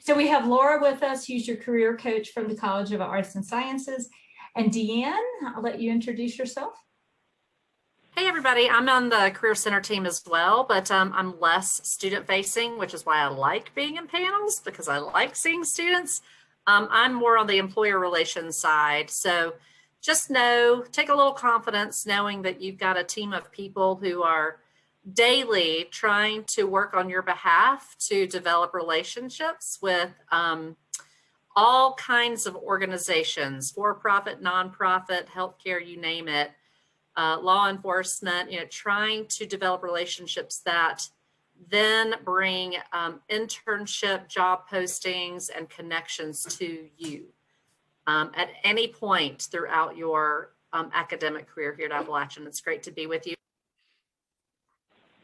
So we have Laura with us, who's your career coach from the College of Arts and Sciences. And Deanne, I'll let you introduce yourself. Hey everybody, I'm on the Career Center team as well, but I'm less student facing, which is why I like being in panels, because I like seeing students. I'm more on the employer relations side. So just take a little confidence knowing that you've got a team of people who are daily trying to work on your behalf to develop relationships with all kinds of organizations, for-profit, nonprofit, healthcare, you name it. Law enforcement, trying to develop relationships that then bring internship, job postings, and connections to you at any point throughout your academic career here at Appalachia. It's great to be with you.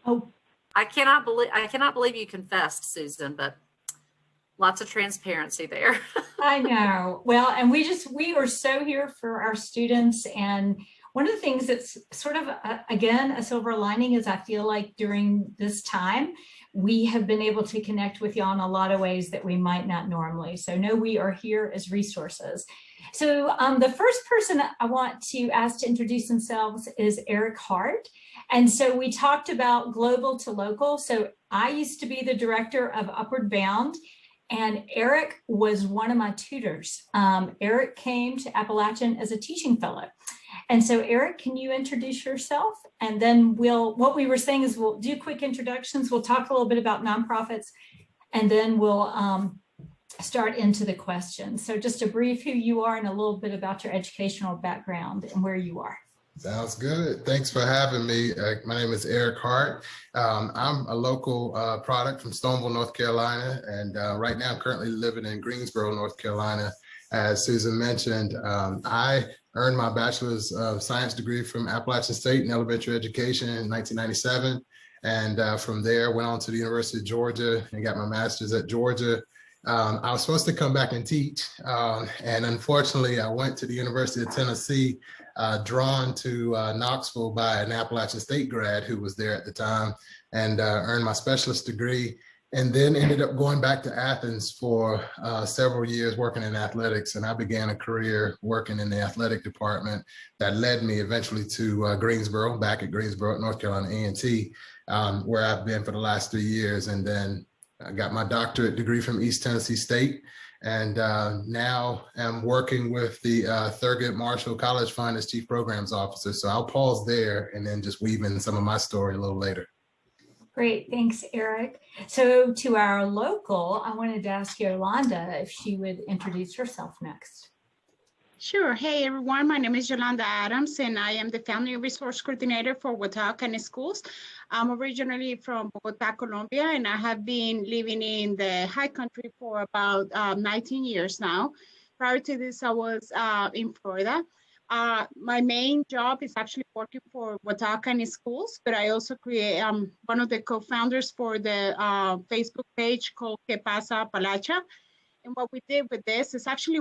Oh, I cannot believe you confessed, Susan, but lots of transparency there. I know. Well, and we are so here for our students. And one of the things that's sort of, again, a silver lining is I feel like during this time, we have been able to connect with y'all in a lot of ways that we might not normally. So no, we are here as resources. So the first person I want to ask to introduce themselves is Eric Hart. And so we talked about global to local. So I used to be the director of Upward Bound, and Eric was one of my tutors. Eric came to Appalachian as a teaching fellow. And so Eric, can you introduce yourself? And then what we were saying is we'll do quick introductions. We'll talk a little bit about nonprofits, and then we'll start into the questions. So just a brief who you are and a little bit about your educational background and where you are. Sounds good. Thanks for having me. My name is Eric Hart. I'm a local product from Stoneville, North Carolina, and right now I'm currently living in Greensboro, North Carolina. As Susan mentioned, I earned my bachelor's of science degree from Appalachian State in elementary education in 1997. And from there, went on to the University of Georgia and got my master's at Georgia. I was supposed to come back and teach, and unfortunately, I went to the University of Tennessee, drawn to Knoxville by an Appalachian State grad who was there at the time, and earned my specialist degree, and then ended up going back to Athens for several years working in athletics. And I began a career working in the athletic department that led me eventually to Greensboro, back at Greensboro, North Carolina A&T, where I've been for the last 3 years. And then I got my doctorate degree from East Tennessee State, and now I'm working with the Thurgood Marshall College Fund as Chief Programs Officer. So I'll pause there and then just weave in some of my story a little later. Great, thanks, Eric. So to our local, I wanted to ask Yolanda if she would introduce herself next. Sure. Hey, everyone. My name is Yolanda Adams, and I am the Family Resource Coordinator for Watau County Schools. I'm originally from Bogota, Colombia, and I have been living in the high country for about 19 years now. Prior to this, I was in Florida. My main job is actually working for Watau County Schools, but I also create one of the co-founders for the Facebook page called Que Pasa Appalachia. And what we did with this is actually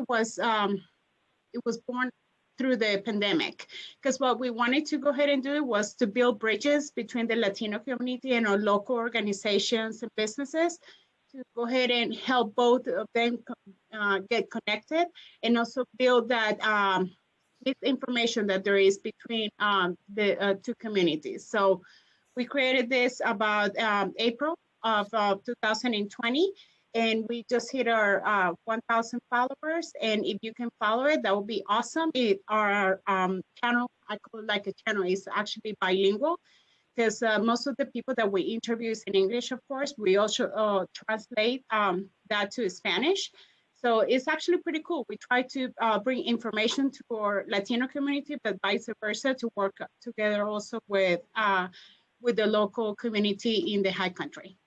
it was born through the pandemic, because what we wanted to go ahead and do was to build bridges between the Latino community and our local organizations and businesses to go ahead and help both of them get connected, and also build that misinformation that there is between the two communities. So we created this about April of 2020. And we just hit our 1,000 followers. And if you can follow it, that would be awesome. Our channel, I call it like a channel, is actually bilingual, because most of the people that we interview is in English, of course. We also translate that to Spanish. So it's actually pretty cool. We try to bring information to our Latino community, but vice versa, to work together also with the local community in the high country.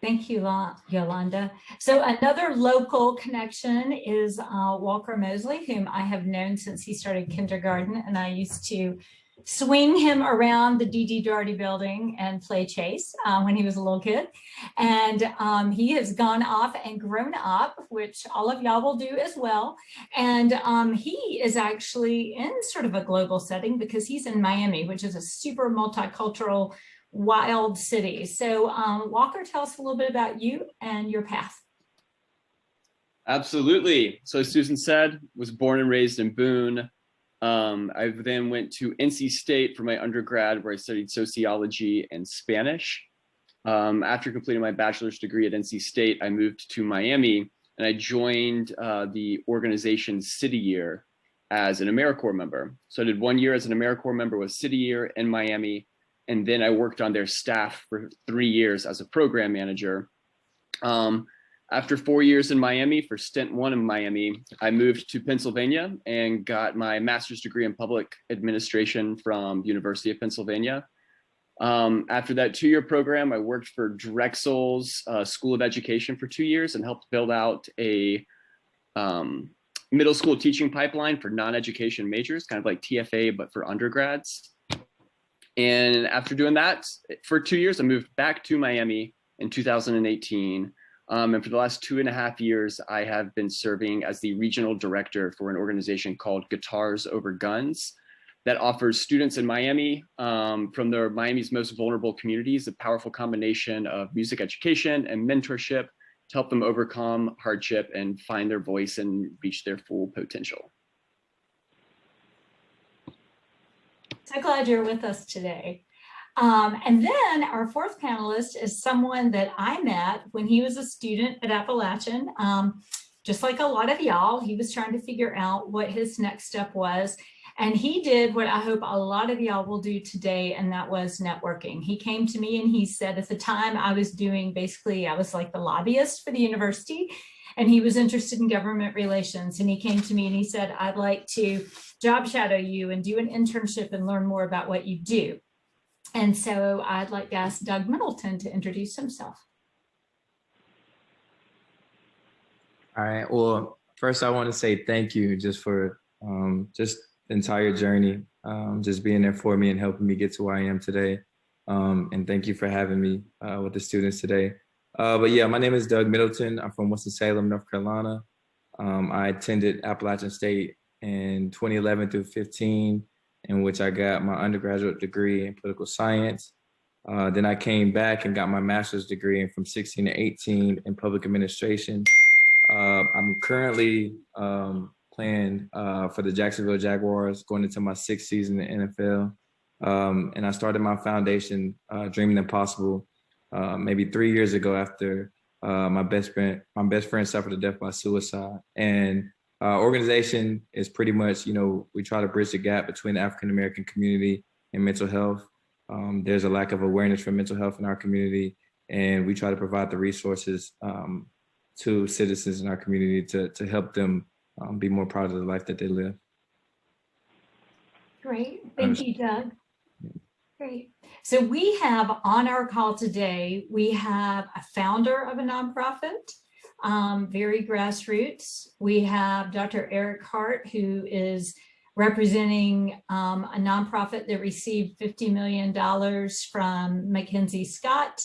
Thank you, Yolanda. So another local connection is Walker Mosley, whom I have known since he started kindergarten, and I used to swing him around the D.D. Doherty building and play chase when he was a little kid. And he has gone off and grown up, which all of y'all will do as well. And he is actually in sort of a global setting because he's in Miami, which is a super multicultural, wild city. So Walker, tell us a little bit about you and your path. Absolutely. So as Susan said, was born and raised in Boone. I then went to NC State for my undergrad, where I studied sociology and Spanish. After completing my bachelor's degree at NC State, I moved to Miami and I joined the organization City Year as an AmeriCorps member. So I did 1 year as an AmeriCorps member with City Year in Miami, and then I worked on their staff for 3 years as a program manager. After 4 years in Miami, for stint 1 in Miami, I moved to Pennsylvania and got my master's degree in public administration from University of Pennsylvania. After that 2-year program, I worked for Drexel's School of Education for 2 years and helped build out a middle school teaching pipeline for non-education majors, kind of like TFA, but for undergrads. And after doing that for 2 years, I moved back to Miami in 2018. And for the last 2.5 years, I have been serving as the regional director for an organization called Guitars Over Guns that offers students in Miami from Miami's most vulnerable communities a powerful combination of music education and mentorship to help them overcome hardship and find their voice and reach their full potential. So glad you're with us today. And then our fourth panelist is someone that I met when he was a student at Appalachian. Just like a lot of y'all, he was trying to figure out what his next step was. And he did what I hope a lot of y'all will do today, and that was networking. He came to me and he said, at the time I was doing, basically, I was like the lobbyist for the university, and he was interested in government relations. And he came to me and he said, I'd like to job shadow you and do an internship and learn more about what you do. And so I'd like to ask Doug Middleton to introduce himself. All right. Well, first I want to say thank you just for just the entire journey, just being there for me and helping me get to where I am today. And thank you for having me with the students today. But yeah, my name is Doug Middleton. I'm from Winston-Salem, North Carolina. I attended Appalachian State in 2011 through 15, in which I got my undergraduate degree in political science. Then I came back and got my master's degree from 16 to 18 in public administration. I'm currently playing for the Jacksonville Jaguars, going into my 6th season in the NFL. And I started my foundation, Dreaming Impossible, maybe 3 years ago after my best friend suffered a death by suicide. And our organization is pretty much, we try to bridge the gap between the African-American community and mental health. There's a lack of awareness for mental health in our community, and we try to provide the resources to citizens in our community to help them be more proud of the life that they live. Great, thank you, Doug. Great. So we have on our call today, we have a founder of a nonprofit, very grassroots. We have Dr. Eric Hart, who is representing a nonprofit that received $50 million from Mackenzie Scott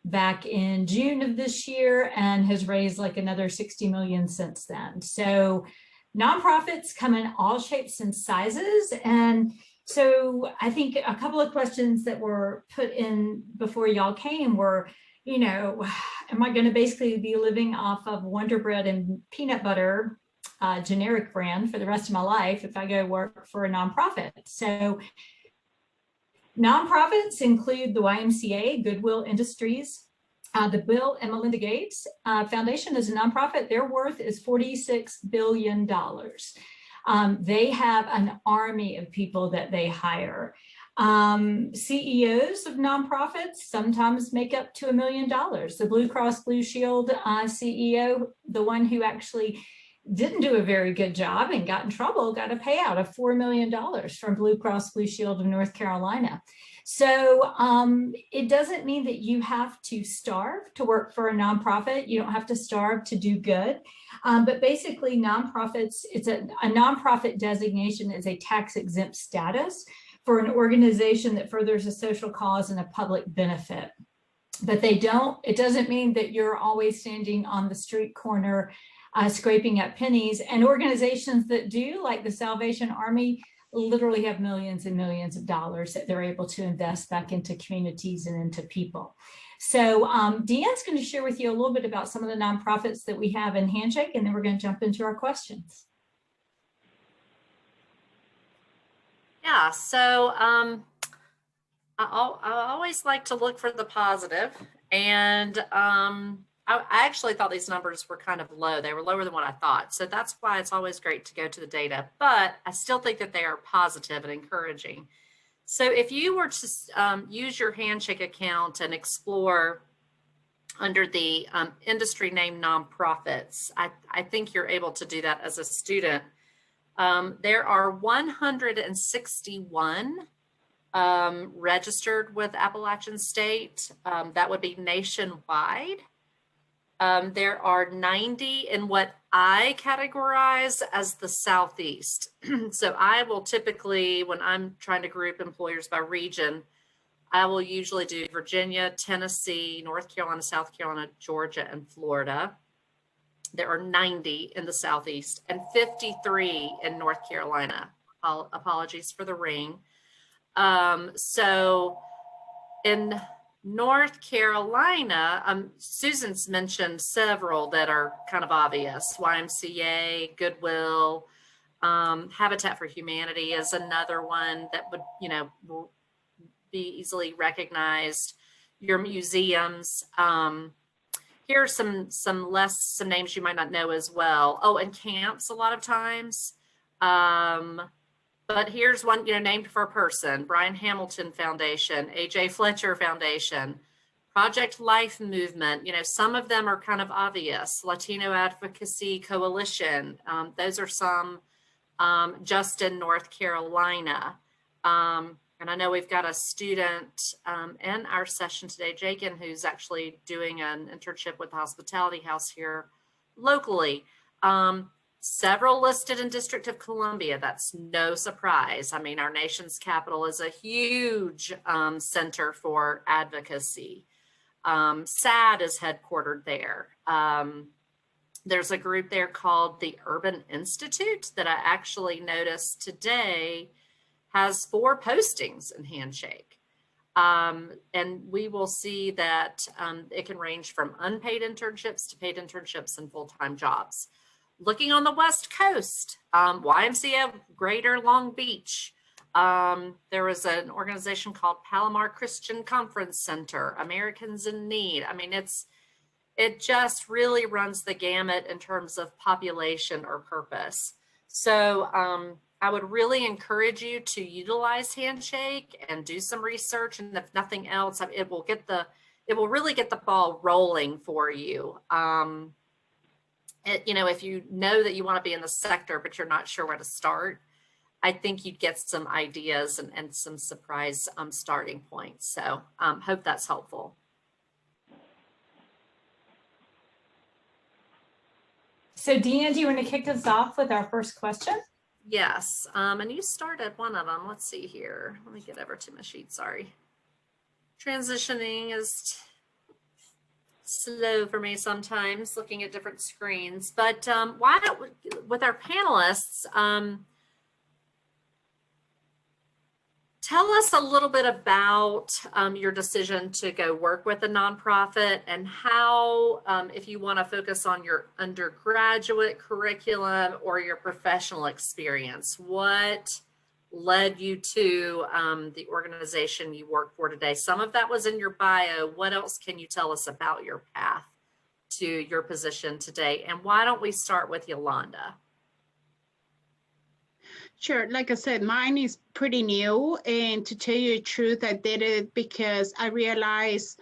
back in June of this year and has raised like another 60 million since then. So nonprofits come in all shapes and sizes. And so I think a couple of questions that were put in before y'all came were, am I going to basically be living off of Wonder Bread and peanut butter, generic brand, for the rest of my life if I go work for a nonprofit? So nonprofits include the YMCA, Goodwill Industries, the Bill and Melinda Gates Foundation is a nonprofit. Their worth is $46 billion. They have an army of people that they hire. CEOs of nonprofits sometimes make up to $1 million. The Blue Cross Blue Shield CEO, the one who actually didn't do a very good job and got in trouble, got a payout of $4 million from Blue Cross Blue Shield of North Carolina. So it doesn't mean that you have to starve to work for a nonprofit. You don't have to starve to do good. But basically nonprofits, it's a nonprofit designation is a tax exempt status for an organization that furthers a social cause and a public benefit. But it doesn't mean that you're always standing on the street corner scraping up pennies. And organizations that do, like the Salvation Army, literally have millions and millions of dollars that they're able to invest back into communities and into people. So Deanne's going to share with you a little bit about some of the nonprofits that we have in Handshake, and then we're going to jump into our questions. Yeah, so I always like to look for the positive, and I actually thought these numbers were kind of low. They were lower than what I thought. So that's why it's always great to go to the data, but I still think that they are positive and encouraging. So if you were to use your Handshake account and explore under the industry name nonprofits, I think you're able to do that as a student. There are 161 registered with Appalachian State. That would be nationwide. There are 90 in what I categorize as the Southeast. So I will typically, when I'm trying to group employers by region, I will usually do Virginia, Tennessee, North Carolina, South Carolina, Georgia, and Florida. There are 90 in the Southeast and 53 in North Carolina. Apologies for the ring. So in North Carolina, Susan's mentioned several that are kind of obvious. YMCA, Goodwill, Habitat for Humanity is another one that would, be easily recognized. Your museums. Here are some names you might not know as well. Oh, and camps a lot of times. But here's one, named for a person: Brian Hamilton Foundation, AJ Fletcher Foundation, Project Life Movement. Some of them are kind of obvious. Latino Advocacy Coalition. Those are some just in North Carolina. And I know we've got a student in our session today, Jakin, who's actually doing an internship with the Hospitality House here locally. Several listed in District of Columbia. That's no surprise. I mean, our nation's capital is a huge center for advocacy. SAD is headquartered there. There's a group there called the Urban Institute that I actually noticed today has 4 postings in Handshake. And we will see that it can range from unpaid internships to paid internships and full-time jobs. Looking on the West Coast, YMCA Greater Long Beach. There was an organization called Palomar Christian Conference Center, Americans in Need. I mean, it just really runs the gamut in terms of population or purpose. So I would really encourage you to utilize Handshake and do some research. And if nothing else, it will really get the ball rolling for you. If you know that you want to be in the sector, but you're not sure where to start, I think you'd get some ideas and some surprise starting points. So hope that's helpful. So Deanne, do you want to kick us off with our first question? Yes, and you started one of them. Let's see here. Let me get over to my sheet, sorry. Transitioning is slow for me sometimes, looking at different screens. But why don't we, with our panelists, tell us a little bit about your decision to go work with a nonprofit and how, if you want to focus on your undergraduate curriculum or your professional experience, what led you to the organization you work for today? Some of that was in your bio. What else can you tell us about your path to your position today? And why don't we start with Yolanda? Sure. Like I said, mine is pretty new. And to tell you the truth, I did it because I realized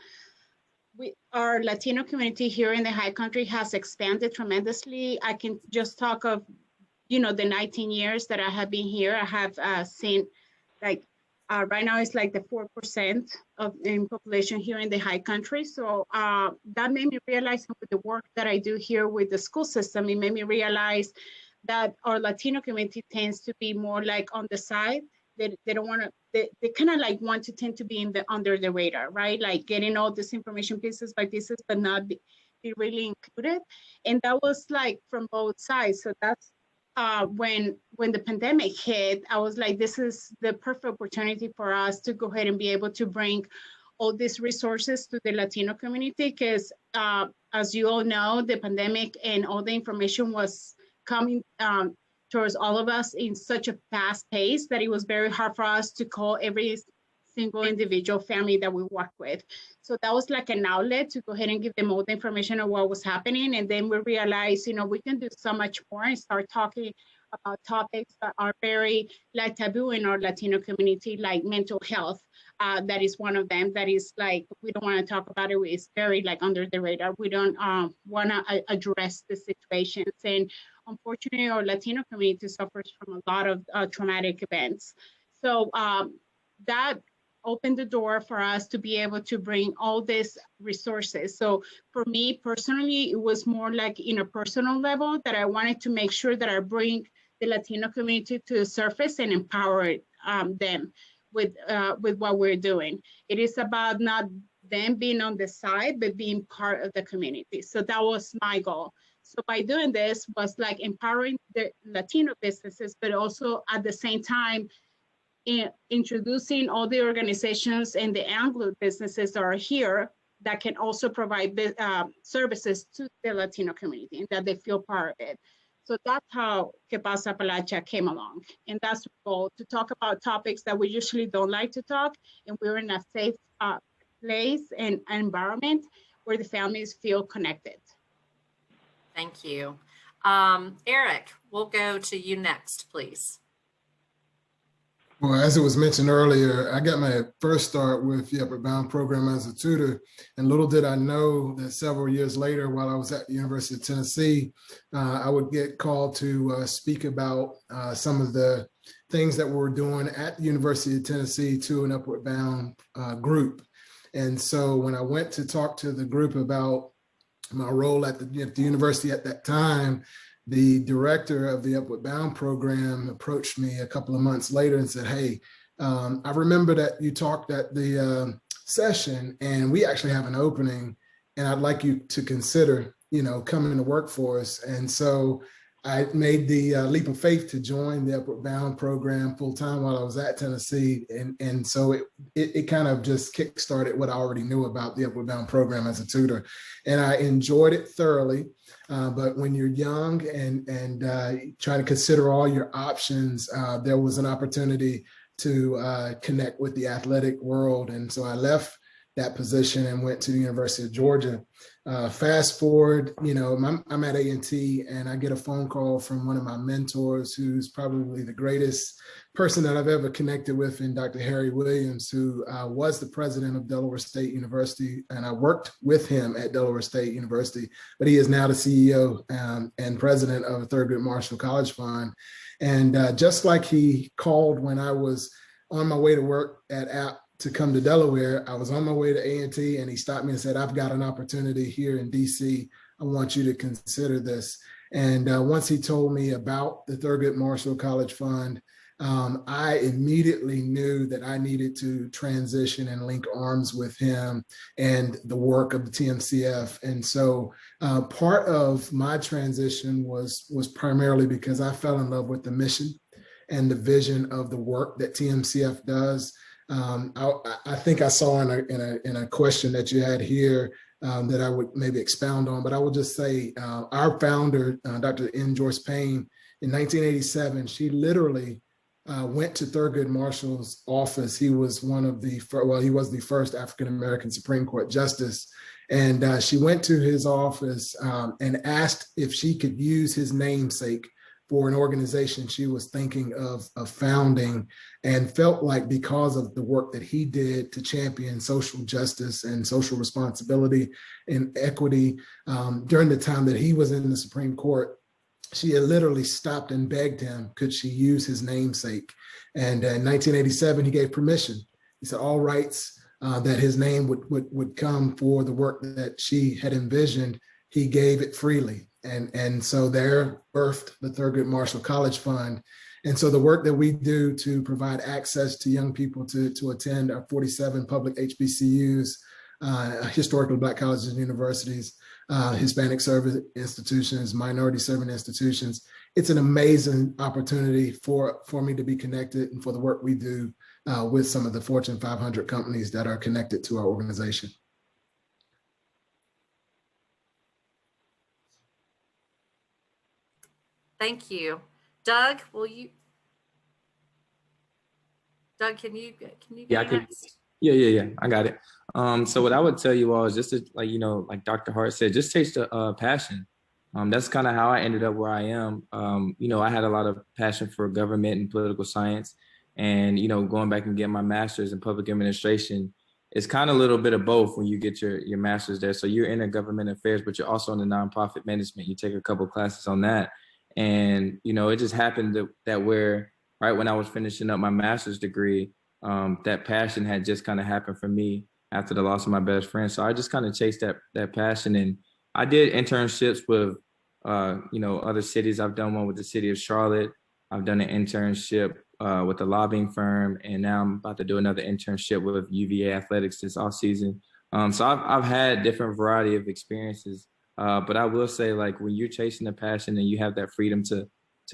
our Latino community here in the High Country has expanded tremendously. I can just talk of, the 19 years that I have been here. I have seen right now it's like the 4% in population here in the High Country. So that made me realize with the work that I do here with the school system, it made me realize that our Latino community tends to be more like on the side. They don't want to, they kind of like want to tend to be under the radar, right? Like getting all this information pieces by pieces, but not be really included. And that was like from both sides. So that's when the pandemic hit, I was like, this is the perfect opportunity for us to go ahead and be able to bring all these resources to the Latino community, because as you all know, the pandemic and all the information was coming towards all of us in such a fast pace that it was very hard for us to call every single individual family that we work with. So that was like an outlet to go ahead and give them all the information of what was happening. And then we realized, you know, we can do so much more and start talking about topics that are very like taboo in our Latino community, like mental health. That is one of them that is like, we don't want to talk about it. It's very like under the radar. We don't want to address the situations. And unfortunately, our Latino community suffers from a lot of traumatic events. So that opened the door for us to be able to bring all these resources. So for me personally, it was more like in a personal level that I wanted to make sure that I bring the Latino community to the surface and empower them with what we're doing. It is about not them being on the side, but being part of the community. So that was my goal. So by doing this was like empowering the Latino businesses, but also at the same time, introducing all the organizations and the Anglo businesses that are here that can also provide services to the Latino community and that they feel part of it. So that's how Que Pasa Appalachia came along. And that's the goal, to talk about topics that we usually don't like to talk, and we're in a safe place and environment where the families feel connected. Thank you. Eric, we'll go to you next, please. Well, as it was mentioned earlier, I got my first start with the Upward Bound program as a tutor. And little did I know that several years later, while I was at the University of Tennessee, I would get called to speak about some of the things that we were doing at the University of Tennessee to an Upward Bound group. And so when I went to talk to the group about my role at the university at that time, the director of the Upward Bound program approached me a couple of months later and said, hey, I remember that you talked at the session and we actually have an opening and I'd like you to consider, you know, coming to work for us. And so I made the leap of faith to join the Upward Bound program full time while I was at Tennessee. And so it kind of just kickstarted what I already knew about the Upward Bound program as a tutor. And I enjoyed it thoroughly. But when you're young and trying to consider all your options, there was an opportunity to connect with the athletic world. And so I left that position and went to the University of Georgia. Fast forward, you know, I'm at A&T and I get a phone call from one of my mentors who's probably the greatest person that I've ever connected with, in Dr. Harry Williams, who was the president of Delaware State University. And I worked with him at Delaware State University, but he is now the CEO and president of Thurgood Marshall College Fund. And just like he called when I was on my way to work at App to come to Delaware, I was on my way to A&T and he stopped me and said, I've got an opportunity here in DC. I want you to consider this. And once he told me about the Thurgood Marshall College Fund, I immediately knew that I needed to transition and link arms with him and the work of the TMCF. And so part of my transition was primarily because I fell in love with the mission and the vision of the work that TMCF does. I think I saw in a question that you had here that I would maybe expound on, but I will just say our founder, Dr. N. Joyce Payne, in 1987, she literally went to Thurgood Marshall's office. He was he was the first African-American Supreme Court justice. And she went to his office and asked if she could use his namesake for an organization she was thinking of founding, and felt like because of the work that he did to champion social justice and social responsibility and equity during the time that he was in the Supreme Court, she had literally stopped and begged him, could she use his namesake? And in 1987, he gave permission. He said all rights that his name would come for the work that she had envisioned, he gave it freely. And so there birthed the Thurgood Marshall College Fund. And so the work that we do to provide access to young people to attend our 47 public HBCUs, historically Black colleges and universities, Hispanic service institutions, minority serving institutions. It's an amazing opportunity for me to be connected and for the work we do with some of the Fortune 500 companies that are connected to our organization. Thank you. Doug, Doug, can you Yeah, go next? Yeah. I got it. So what I would tell you all is just to, like Dr. Hart said, just taste the passion. That's kind of how I ended up where I am. I had a lot of passion for government and political science, and going back and getting my master's in public administration, it's kind of a little bit of both when you get your master's there. So you're in government affairs, but you're also in the nonprofit management. You take a couple of classes on that, and it just happened that where right when I was finishing up my master's degree, that passion had just kind of happened for me after the loss of my best friend. So I just kind of chased that passion, and I did internships with, other cities. I've done one with the city of Charlotte. I've done an internship with a lobbying firm, and now I'm about to do another internship with UVA Athletics this off season. So I've had different variety of experiences, but I will say, like, when you're chasing the passion and you have that freedom to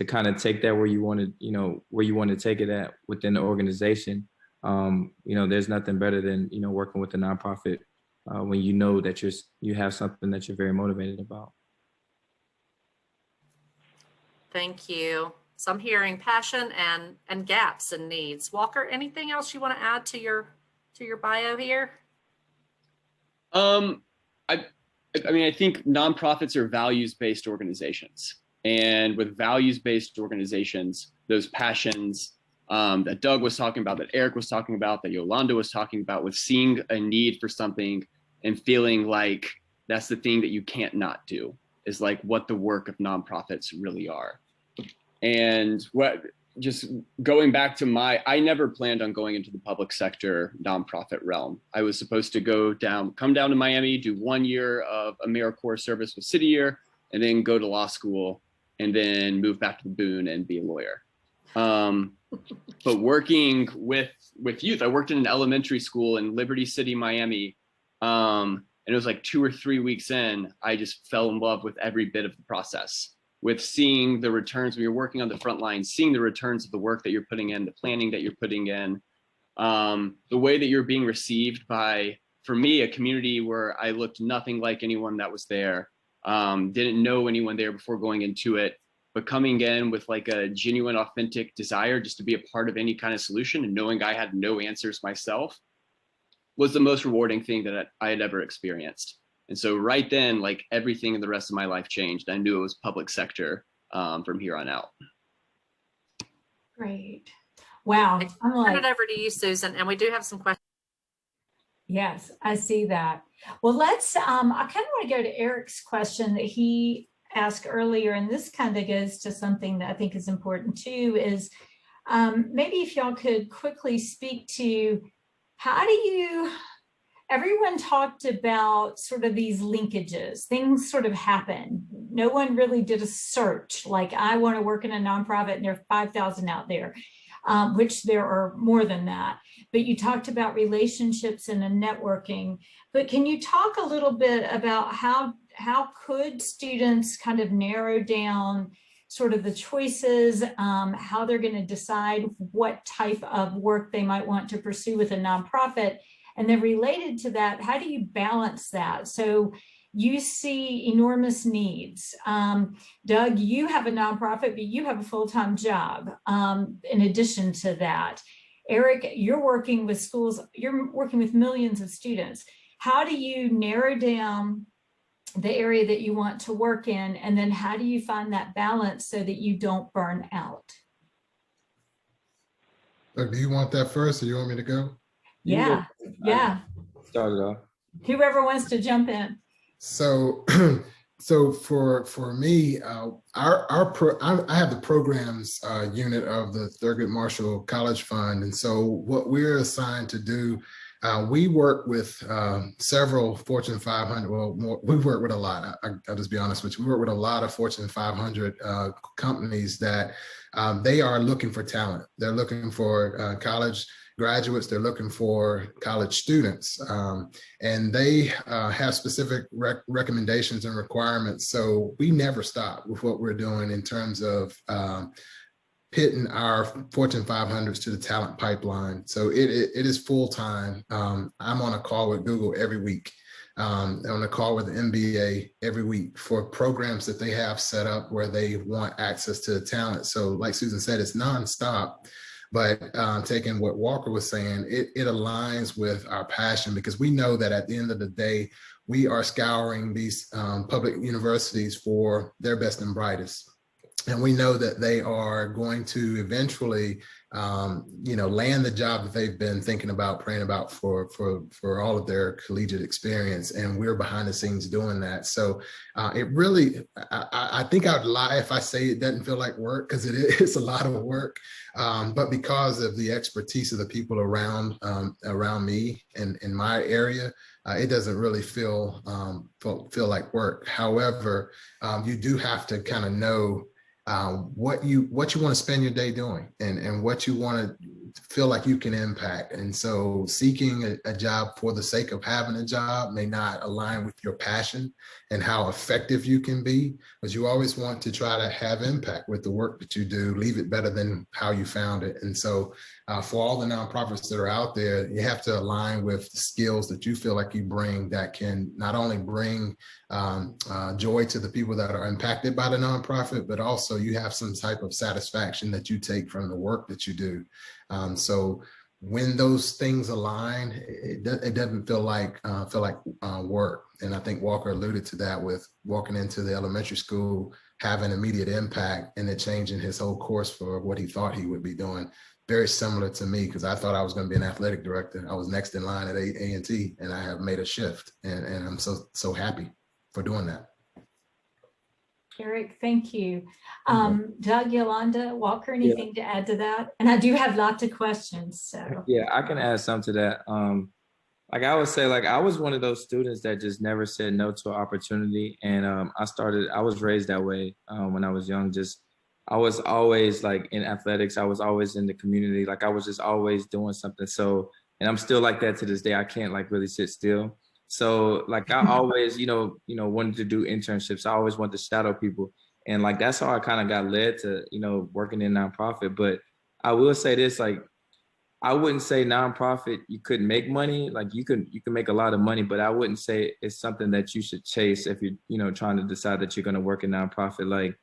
kind of take that where you want to take it at within the organization, there's nothing better than working with a nonprofit when you know that you have something that you're very motivated about. Thank you. So I'm hearing passion and gaps and needs. Walker, anything else you want to add to your bio here? I think nonprofits are values-based organizations, and with values-based organizations, those passions that Doug was talking about, that Eric was talking about, that Yolanda was talking about, with seeing a need for something and feeling like that's the thing that you can't not do, is like what the work of nonprofits really are. And just going back to I never planned on going into the public sector nonprofit realm. I was supposed to come down to Miami, do 1 year of AmeriCorps service with City Year, and then go to law school, and then move back to Boone and be a lawyer. But working with youth, I worked in an elementary school in Liberty City, Miami. And it was like 2 or 3 weeks in, I just fell in love with every bit of the process, with seeing the returns when you're working on the front line, seeing the returns of the work that you're putting in, the planning that you're putting in, the way that you're being received by, for me, a community where I looked nothing like anyone that was there, didn't know anyone there before going into it, but coming in with like a genuine, authentic desire just to be a part of any kind of solution, and knowing I had no answers myself, was the most rewarding thing that I had ever experienced. And so right then, like, everything in the rest of my life changed. I knew it was public sector from here on out. Great. Wow. I'm Turn like, it over to you, Susan, and we do have some questions. yes, I see that. Well, let's, I kind of want to go to Eric's question that he asked earlier, and this kind of goes to something that I think is important too, is maybe if y'all could quickly speak to how do you, everyone talked about sort of these linkages, things sort of happen. No one really did a search, like I want to work in a nonprofit and there are 5,000 out there, which there are more than that. But you talked about relationships and a networking, but can you talk a little bit about how could students kind of narrow down sort of the choices, how they're going to decide what type of work they might want to pursue with a nonprofit? And then related to that, how do you balance that? So you see enormous needs. Doug, you have a nonprofit, but you have a full-time job in addition to that. Eric, you're working with schools, you're working with millions of students. How do you narrow down the area that you want to work in? And then how do you find that balance so that you don't burn out? Doug, do you want that first, or you want me to go? Yeah, yeah. Start it off. Whoever wants to jump in. So, so for me, I have the programs unit of the Thurgood Marshall College Fund, and so what we're assigned to do, we work with several Fortune 500. Well, we work with a lot. I'll just be honest with you. We work with a lot of Fortune 500 companies that they are looking for talent. They're looking for college graduates, they're looking for college students, and they have specific recommendations and requirements. So we never stop with what we're doing in terms of pitting our Fortune 500s to the talent pipeline. So it is full time. I'm on a call with Google every week. On a call with the MBA every week for programs that they have set up where they want access to the talent. So like Susan said, it's nonstop. But taking what Walker was saying, it aligns with our passion, because we know that at the end of the day, we are scouring these public universities for their best and brightest. And we know that they are going to eventually, land the job that they've been thinking about, praying about for all of their collegiate experience. And we're behind the scenes doing that. So it really, I think I'd lie if I say it doesn't feel like work, because it is a lot of work. But because of the expertise of the people around me and in my area, it doesn't really feel like work. However, you do have to kind of know what you want to spend your day doing, and what you want to feel like you can impact. And so seeking a job for the sake of having a job may not align with your passion and how effective you can be, but you always want to try to have impact with the work that you do, leave it better than how you found it. And so for all the nonprofits that are out there, you have to align with the skills that you feel like you bring that can not only bring joy to the people that are impacted by the nonprofit, but also you have some type of satisfaction that you take from the work that you do. So when those things align, it doesn't feel like work. And I think Walker alluded to that with walking into the elementary school, having immediate impact, and it changing his whole course for what he thought he would be doing. Very similar to me, because I thought I was going to be an athletic director. I was next in line at A&T, and I have made a shift, and I'm so happy for doing that. Eric, thank you. Doug, Yolanda, Walker, anything to add to that? And I do have lots of questions. So yeah, I can add some to that. Like I would say, like I was one of those students that just never said no to an opportunity. And I was raised that way when I was young. I was always like in athletics. I was always in the community. Like I was just always doing something. So, and I'm still like that to this day. I can't like really sit still. So like I always, wanted to do internships. I always wanted to shadow people. And like, that's how I kind of got led to, working in nonprofit. But I will say this, like, I wouldn't say nonprofit, you couldn't make money. Like you can make a lot of money, but I wouldn't say it's something that you should chase if you're, trying to decide that you're going to work in nonprofit. Like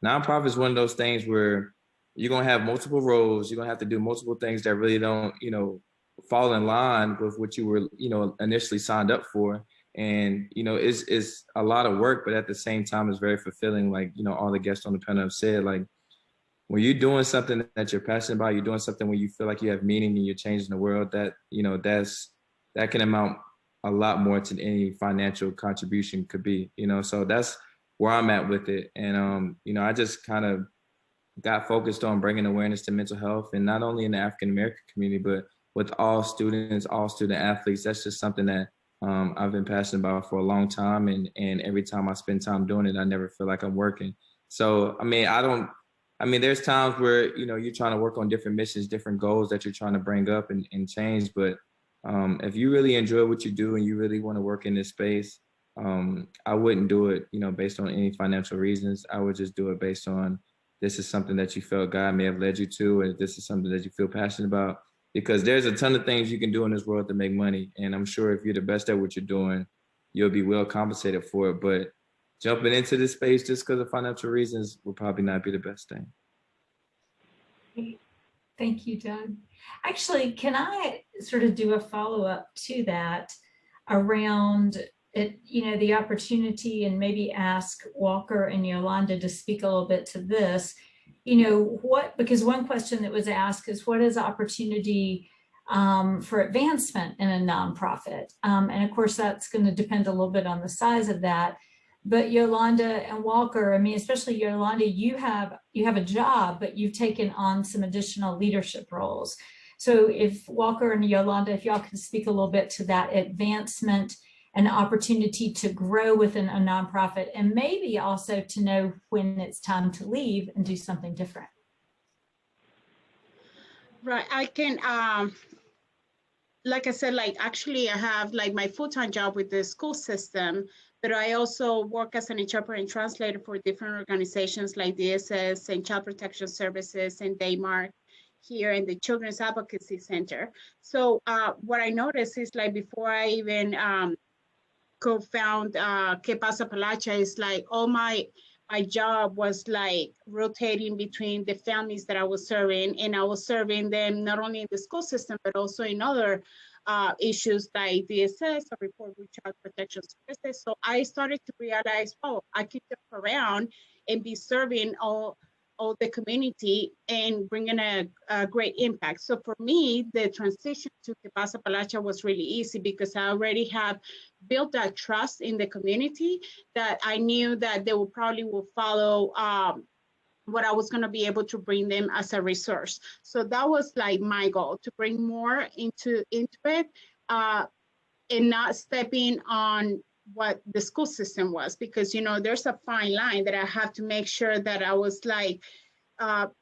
nonprofit is one of those things where you're going to have multiple roles. You're going to have to do multiple things that really don't, fall in line with what you were, initially signed up for. And, it's a lot of work, but at the same time, it's very fulfilling. Like, all the guests on the panel have said, like, when you're doing something that you're passionate about, you're doing something where you feel like you have meaning and you're changing the world, that, that can amount a lot more to any financial contribution could be, so that's where I'm at with it. And, I just kind of got focused on bringing awareness to mental health, and not only in the African-American community, but with all students, all student athletes. That's just something that I've been passionate about for a long time. And every time I spend time doing it, I never feel like I'm working. So, there's times where, you're trying to work on different missions, different goals that you're trying to bring up and change. But if you really enjoy what you do and you really want to work in this space, I wouldn't do it, based on any financial reasons. I would just do it based on, this is something that you felt God may have led you to, and this is something that you feel passionate about. Because there's a ton of things you can do in this world to make money. And I'm sure if you're the best at what you're doing, you'll be well compensated for it. But jumping into this space just because of financial reasons will probably not be the best thing. Thank you, Doug. Actually, can I sort of do a follow-up to that around it, the opportunity, and maybe ask Walker and Yolanda to speak a little bit to this? Because one question that was asked is, what is opportunity for advancement in a nonprofit? And of course, that's going to depend a little bit on the size of that. But Yolanda and Walker, especially Yolanda, you have a job, but you've taken on some additional leadership roles. So if Walker and Yolanda, if y'all can speak a little bit to that advancement and opportunity to grow within a nonprofit, and maybe also to know when it's time to leave and do something different. Right, I can, like I said, like actually I have like my full-time job with the school system, but I also work as an interpreter and translator for different organizations like DSS and Child Protection Services and Daymark here in the Children's Advocacy Center. So what I noticed is like before I even co-found Que Pasa Appalachia, is like all my job was like rotating between the families that I was serving, and I was serving them not only in the school system, but also in other issues like DSS or report with Child Protection Services. So I started to realize, oh, I could jump around and be serving all the community and bringing a great impact. So for me, the transition to Que Pasa Appalachia was really easy because I already have built that trust in the community that I knew that they will follow what I was going to be able to bring them as a resource. So that was like my goal, to bring more into it and not stepping on what the school system was, because, you know, there's a fine line that I have to make sure that I was like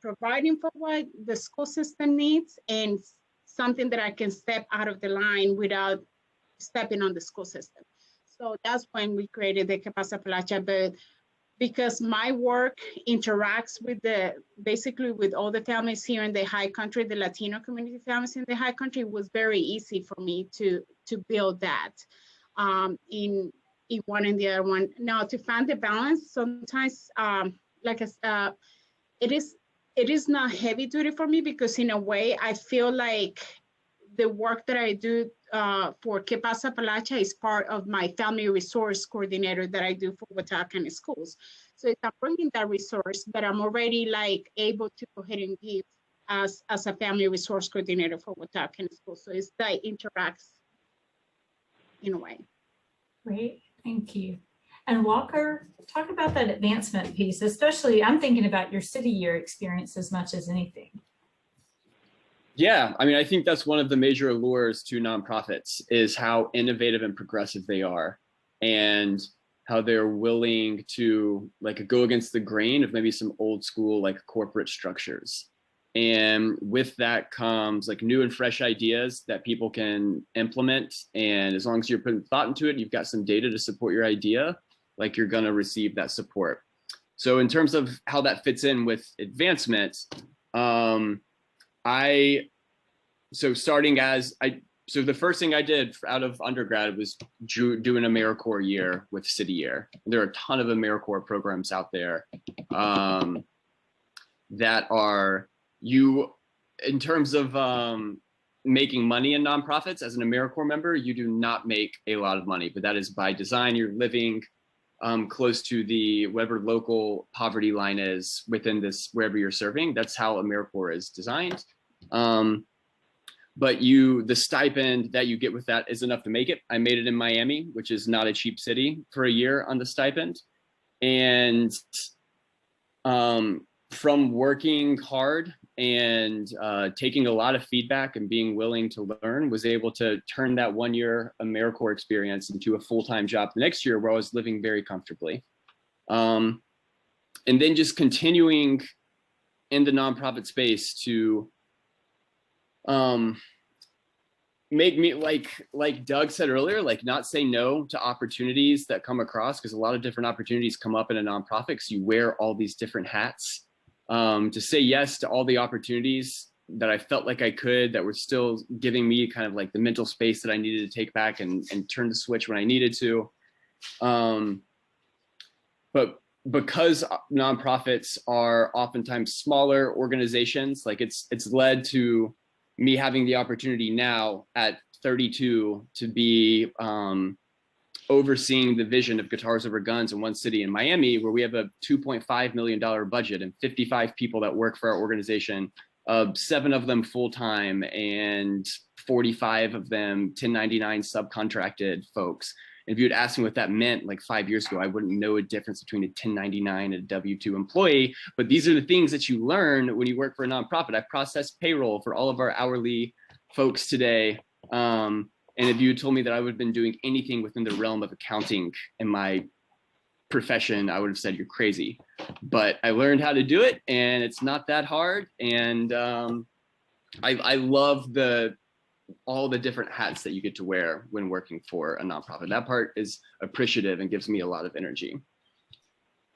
providing for what the school system needs and something that I can step out of the line without stepping on the school system. So that's when we created the Que Pasa Appalachia. But because my work interacts with basically with all the families here in the high country, the Latino community families in the high country, it was very easy for me to build that in one and the other one. Now, to find the balance, sometimes it is not heavy duty for me, because in a way I feel like the work that I do for Que Pasa Appalachia is part of my family resource coordinator that I do for Watau County Schools. So if I'm bringing that resource, but I'm already like able to go ahead and give as a family resource coordinator for Watau County Schools. So it's like interacts in a way. Great, thank you. And Walker, talk about that advancement piece, especially I'm thinking about your city year experience as much as anything. Yeah, I mean, I think that's one of the major allures to nonprofits, is how innovative and progressive they are, and how they're willing to like go against the grain of maybe some old school like corporate structures. And with that comes like new and fresh ideas that people can implement. And as long as you're putting thought into it, you've got some data to support your idea, like you're going to receive that support. So in terms of how that fits in with advancement, so the first thing I did out of undergrad was do an AmeriCorps year with City Year. There are a ton of AmeriCorps programs out there that are in terms of making money in nonprofits. As an AmeriCorps member, you do not make a lot of money, but that is by design. You're living close to whatever local poverty line is within wherever you're serving. That's how AmeriCorps is designed. But the stipend that you get with that is enough to make it. I made it in Miami, which is not a cheap city, for a year on the stipend. And from working hard and taking a lot of feedback and being willing to learn, was able to turn that 1 year AmeriCorps experience into a full-time job the next year, where I was living very comfortably. And then just continuing in the nonprofit space to make me, like Doug said earlier, like not say no to opportunities that come across, because a lot of different opportunities come up in a nonprofit because you wear all these different hats. To say yes to all the opportunities that I felt like I could, that were still giving me kind of like the mental space that I needed to take back and turn the switch when I needed to. But because nonprofits are oftentimes smaller organizations, like it's led to me having the opportunity now at 32 to be overseeing the vision of Guitars Over Guns in one city in Miami, where we have a $2.5 million budget and 55 people that work for our organization, 7 of them full-time and 45 of them 1099 subcontracted folks. And if you had asked me what that meant like 5 years ago, I wouldn't know a difference between a 1099 and a W-2 employee. But these are the things that you learn when you work for a nonprofit. I process payroll for all of our hourly folks today. And if you had told me that I would have been doing anything within the realm of accounting in my profession, I would have said you're crazy. But I learned how to do it, and it's not that hard. And I love the all the different hats that you get to wear when working for a nonprofit. That part is appreciative and gives me a lot of energy.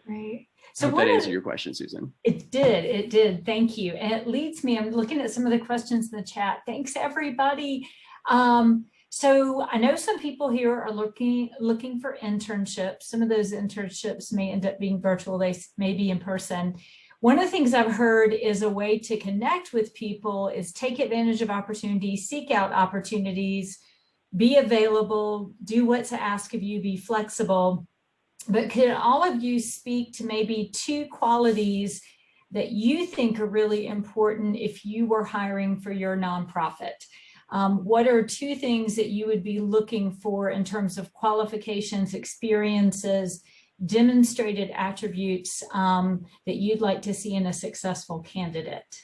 Great. So I hope that answered your question, Susan. It did. Thank you. And it leads me, I'm looking at some of the questions in the chat. Thanks, everybody. So I know some people here are looking for internships. Some of those internships may end up being virtual, they may be in person. One of the things I've heard is a way to connect with people is take advantage of opportunities, seek out opportunities, be available, do what's asked of you, be flexible. But could all of you speak to maybe 2 qualities that you think are really important if you were hiring for your nonprofit? What are 2 things that you would be looking for in terms of qualifications, experiences, demonstrated attributes that you'd like to see in a successful candidate?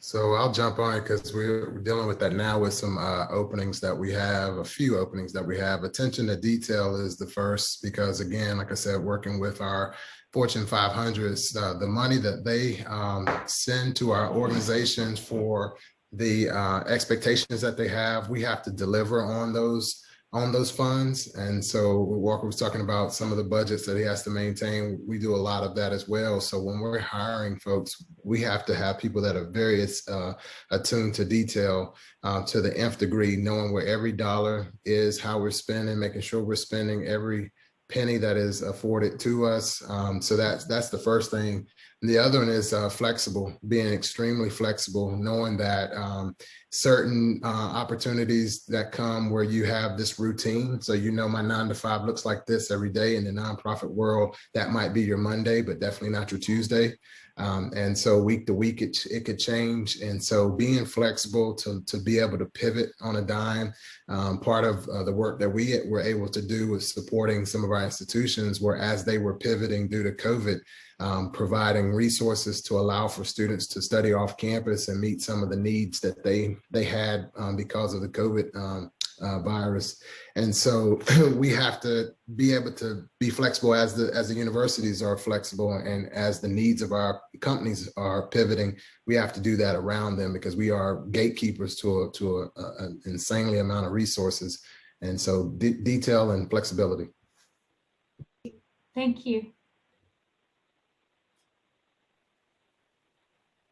So I'll jump on it because we're dealing with that now with some openings that we have, a few openings that we have. Attention to detail is the first, because again, like I said, working with our Fortune 500s, the money that they send to our organizations for the expectations that they have, we have to deliver on those funds. And so Walker was talking about some of the budgets that he has to maintain. We do a lot of that as well. So when we're hiring folks, we have to have people that are very attuned to detail to the nth degree, knowing where every dollar is, how we're spending, making sure we're spending every penny that is afforded to us. So that's the first thing. And the other one is flexible, being extremely flexible, knowing that certain opportunities that come where you have this routine. So, you know, my 9 to 5 looks like this every day. In the nonprofit world, that might be your Monday, but definitely not your Tuesday. And so week to week, it could change. And so being flexible to be able to pivot on a dime, part of the work that we were able to do was supporting some of our institutions where, as they were pivoting due to COVID, providing resources to allow for students to study off campus and meet some of the needs that they had because of the COVID virus. And so we have to be able to be flexible as the universities are flexible, and as the needs of our companies are pivoting, we have to do that around them, because we are gatekeepers to an insanely amount of resources. And so detail and flexibility. Thank you.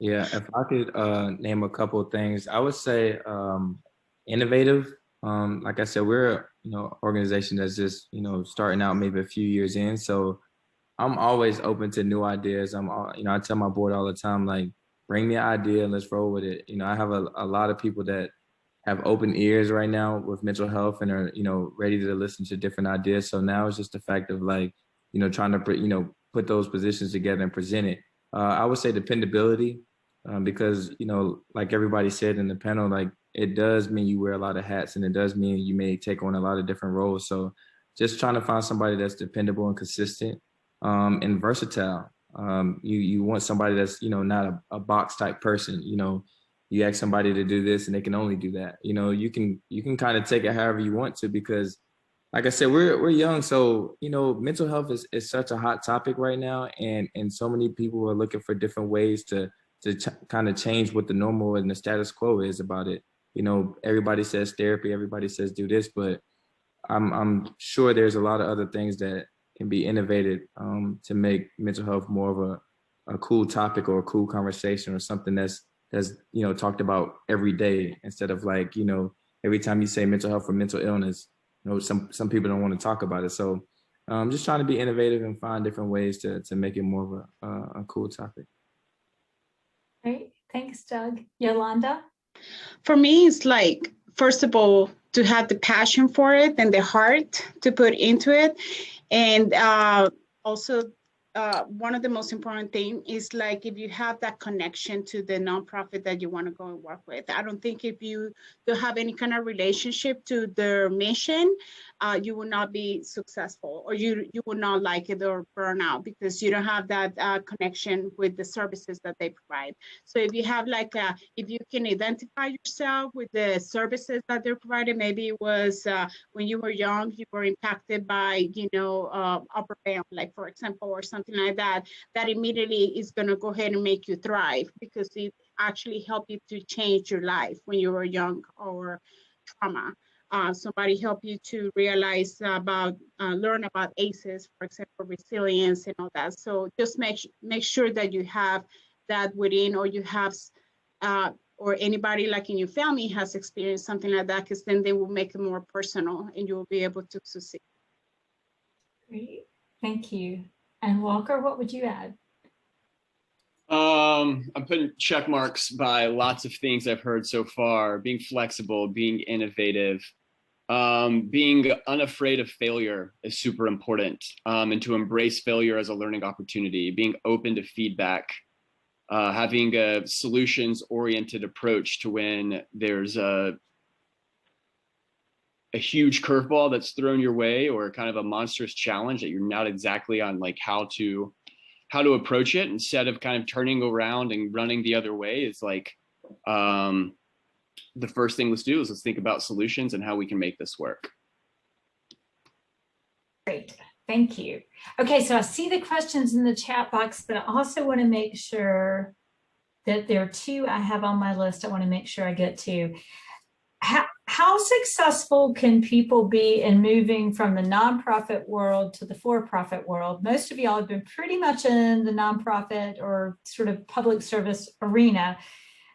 Yeah, if I could name a couple of things, I would say innovative. Like I said, we're organization that's just starting out maybe a few years in. So I'm always open to new ideas. I tell my board all the time, like, bring me an idea and let's roll with it. I have a lot of people that have open ears right now with mental health and are ready to listen to different ideas. So now it's just the fact of like trying to put those positions together and present it. I would say dependability. Because, like everybody said in the panel, like, it does mean you wear a lot of hats, and it does mean you may take on a lot of different roles. So just trying to find somebody that's dependable and consistent and versatile. You want somebody that's, not a box type person. You ask somebody to do this and they can only do that. You can kind of take it however you want to, because like I said, we're young. So, mental health is such a hot topic right now. And so many people are looking for different ways to kind of change what the normal and the status quo is about it. Everybody says therapy, everybody says do this, but I'm sure there's a lot of other things that can be innovated to make mental health more of a cool topic or a cool conversation, or something that's talked about every day, instead of like, every time you say mental health or mental illness, some people don't want to talk about it. So just trying to be innovative and find different ways to make it more of a cool topic. Great. Thanks, Doug. Yolanda? For me, it's like, first of all, to have the passion for it and the heart to put into it. And also, one of the most important things is like, if you have that connection to the nonprofit that you want to go and work with. I don't think if you don't have any kind of relationship to their mission, you will not be successful, or you will not like it or burn out, because you don't have that connection with the services that they provide. So if you have like, if you can identify yourself with the services that they're providing, maybe it was when you were young, you were impacted by, upper band, like for example, or something like that, that immediately is going to go ahead and make you thrive, because actually help you to change your life when you were young, or trauma. Somebody help you to realize about, learn about ACEs, for example, resilience and all that. So just make sure that you have that within, or you have, or anybody like in your family has experienced something like that, because then they will make it more personal and you will be able to succeed. Great, thank you. And Walker, what would you add? I'm putting check marks by lots of things I've heard so far: being flexible, being innovative, being unafraid of failure is super important, and to embrace failure as a learning opportunity, being open to feedback, having a solutions-oriented approach to when there's a huge curveball that's thrown your way, or kind of a monstrous challenge that you're not exactly on like how to approach it. Instead of kind of turning around and running the other way, is like, the first thing let's do is let's think about solutions and how we can make this work. Great, thank you. Okay, so I see the questions in the chat box, but I also want to make sure that there are two I have on my list I want to make sure I get to. How successful can people be in moving from the nonprofit world to the for-profit world? Most of y'all have been pretty much in the nonprofit or sort of public service arena,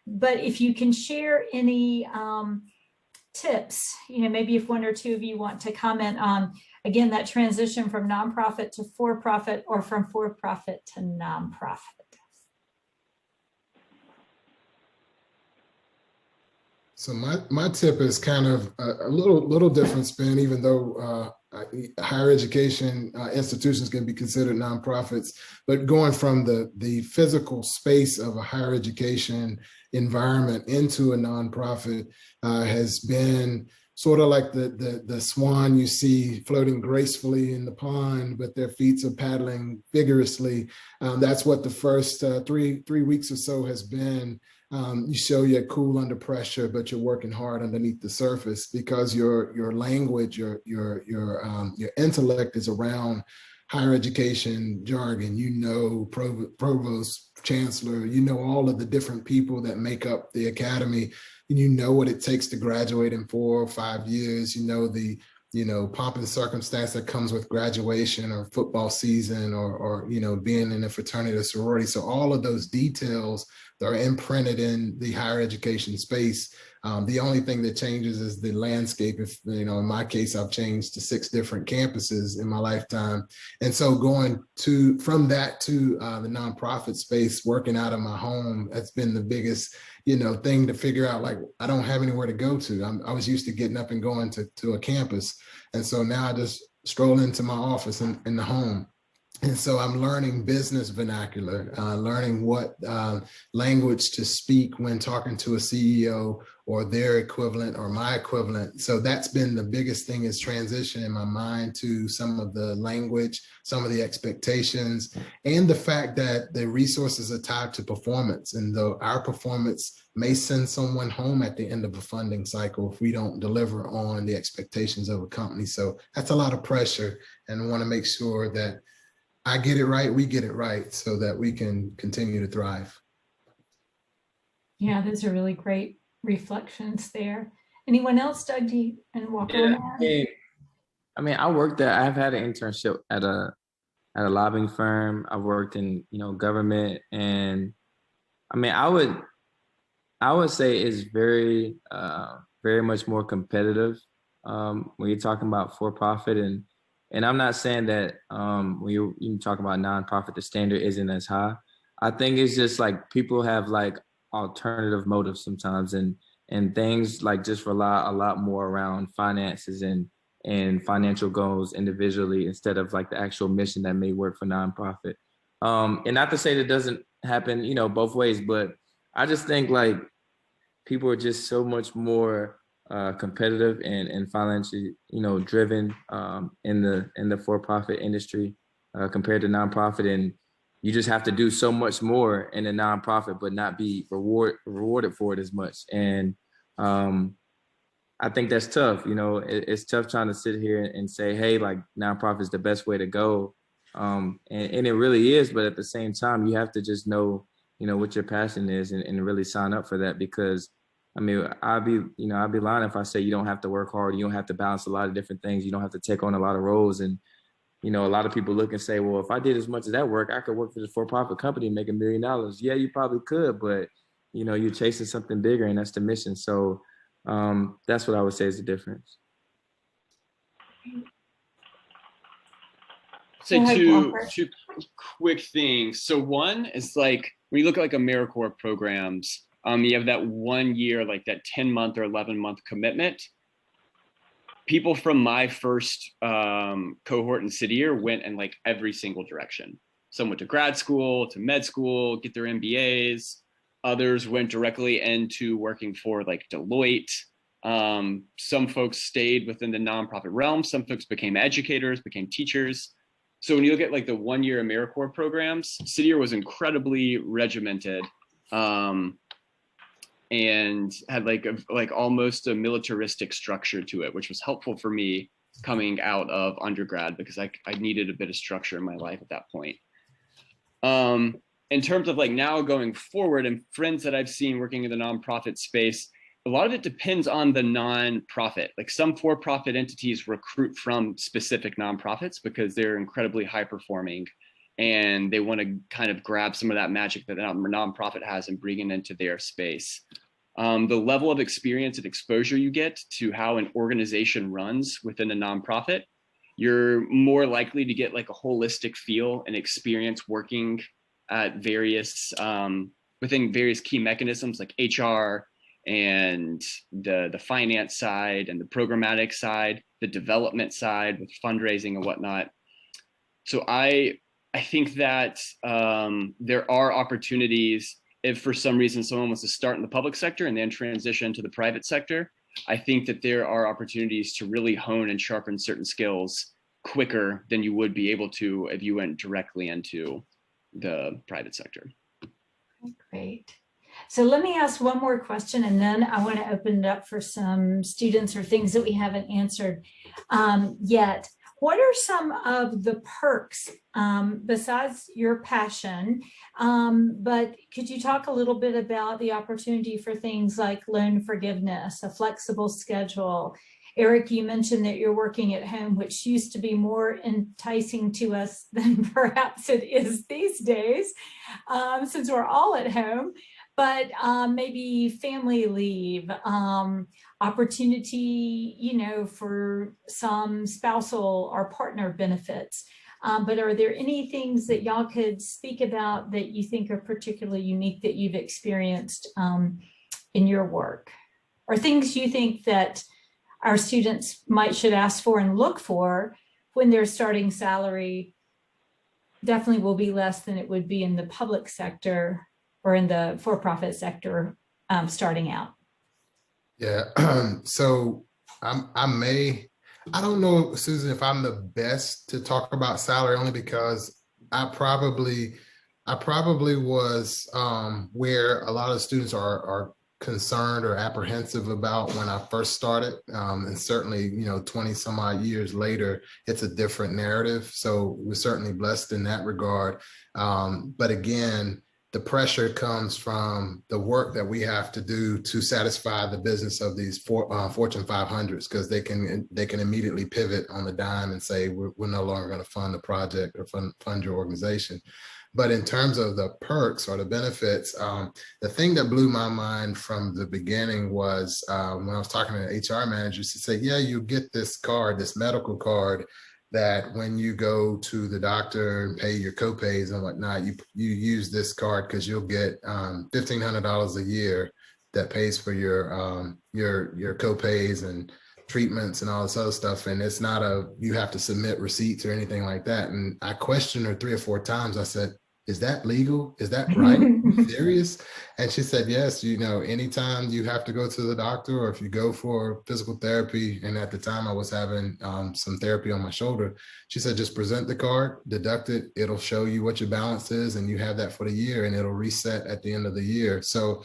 but if you can share any tips, maybe if one or two of you want to comment on, again, that transition from nonprofit to for-profit, or from for-profit to nonprofit. So my tip is kind of a little different spin, even though higher education institutions can be considered nonprofits, but going from the physical space of a higher education environment into a nonprofit has been sort of like the swan you see floating gracefully in the pond, but their feet are paddling vigorously. That's what the first three weeks or so has been. You show you're cool under pressure, but you're working hard underneath the surface, because your language, your intellect is around higher education jargon. Provost, chancellor, all of the different people that make up the academy, and what it takes to graduate in 4 or 5 years. The pomp and circumstance that comes with graduation or football season, or being in a fraternity or sorority. So all of those details are imprinted in the higher education space. The only thing that changes is the landscape. If, in my case, I've changed to 6 different campuses in my lifetime. And so going from that to the nonprofit space, working out of my home, that's been the biggest, thing to figure out. Like, I don't have anywhere to go to. I was used to getting up and going to a campus. And so now I just stroll into my office in the home. And so I'm learning business vernacular, learning what language to speak when talking to a CEO or their equivalent or my equivalent. So that's been the biggest thing, is transition in my mind to some of the language, some of the expectations, and the fact that the resources are tied to performance. And though our performance may send someone home at the end of a funding cycle if we don't deliver on the expectations of a company. So that's a lot of pressure, and I want to make sure that I get it right, we get it right, so that we can continue to thrive. Yeah, those are really great reflections there. Anyone else, Doug, and Walker? Yeah, I've had an internship at a lobbying firm. I've worked in, government, and I would say it's very much more competitive when you're talking about for-profit, and I'm not saying that when you talk about nonprofit, the standard isn't as high. I think it's just like people have like alternative motives sometimes, and things like just rely a lot more around finances and financial goals individually, instead of like the actual mission that may work for nonprofit. And not to say that doesn't happen, both ways, but I just think like people are just so much more competitive and financially, driven in the for-profit industry compared to nonprofit, and you just have to do so much more in a nonprofit, but not be rewarded for it as much. And I think that's tough. It's tough trying to sit here and say, hey, like nonprofit is the best way to go, and it really is. But at the same time, you have to just know, what your passion is and really sign up for that, because I mean, I'd be lying if I say you don't have to work hard. You don't have to balance a lot of different things. You don't have to take on a lot of roles. And, a lot of people look and say, well, if I did as much as that work, I could work for this for-profit company and make $1 million. Yeah, you probably could, but, you're chasing something bigger, and that's the mission. So that's what I would say is the difference. Say two quick things. So one is like, when you look at like AmeriCorps programs, you have that 1 year, like that 10-month or 11-month commitment. People from my first cohort in City Year went in like every single direction. Some went to grad school, to med school, get their MBAs. Others went directly into working for like Deloitte. Some folks stayed within the nonprofit realm. Some folks became educators, became teachers. So when you look at like the 1 year AmeriCorps programs, City Year was incredibly regimented. And had like almost a militaristic structure to it, which was helpful for me coming out of undergrad, because I needed a bit of structure in my life at that point. In terms of like now going forward, and friends that I've seen working in the nonprofit space, a lot of it depends on the nonprofit. Like some for-profit entities recruit from specific nonprofits because they're incredibly high performing, and they want to kind of grab some of that magic that the nonprofit has and bring it into their space. The level of experience and exposure you get to how an organization runs within a nonprofit, you're more likely to get like a holistic feel and experience working at various, within various key mechanisms like HR and the finance side and the programmatic side, the development side with fundraising and whatnot. So I think that there are opportunities if for some reason someone wants to start in the public sector and then transition to the private sector. I think that there are opportunities to really hone and sharpen certain skills quicker than you would be able to if you went directly into the private sector. Great. So let me ask one more question, and then I want to open it up for some students or things that we haven't answered yet. What are some of the perks besides your passion? But could you talk a little bit about the opportunity for things like loan forgiveness, a flexible schedule? Eric, you mentioned that you're working at home, which used to be more enticing to us than perhaps it is these days, since we're all at home. But maybe family leave, opportunity, for some spousal or partner benefits. But are there any things that y'all could speak about that you think are particularly unique that you've experienced in your work? Or things you think that our students should ask for and look for when their starting salary definitely will be less than it would be in the public sector or in the for-profit sector starting out? Yeah, so I don't know, Susan, if I'm the best to talk about salary, only because I probably was where a lot of students are concerned or apprehensive about when I first started. And certainly, 20 some odd years later, it's a different narrative. So we're certainly blessed in that regard. But again, the pressure comes from the work that we have to do to satisfy the business of these Fortune 500s, because they can immediately pivot on a dime and say, we're no longer going to fund the project or fund your organization. But in terms of the perks or the benefits, the thing that blew my mind from the beginning was when I was talking to HR managers, she said, yeah, you get this card, this medical card, that when you go to the doctor and pay your copays and whatnot, you use this card because you'll get $1,500 a year that pays for your copays and treatments and all this other stuff. And it's not you have to submit receipts or anything like that. And I questioned her 3 or 4 times. I said, is that legal? Is that right? Serious? And she said, yes, anytime you have to go to the doctor, or if you go for physical therapy, and at the time I was having some therapy on my shoulder, she said, just present the card, deduct it, it'll show you what your balance is, and you have that for the year, and it'll reset at the end of the year. So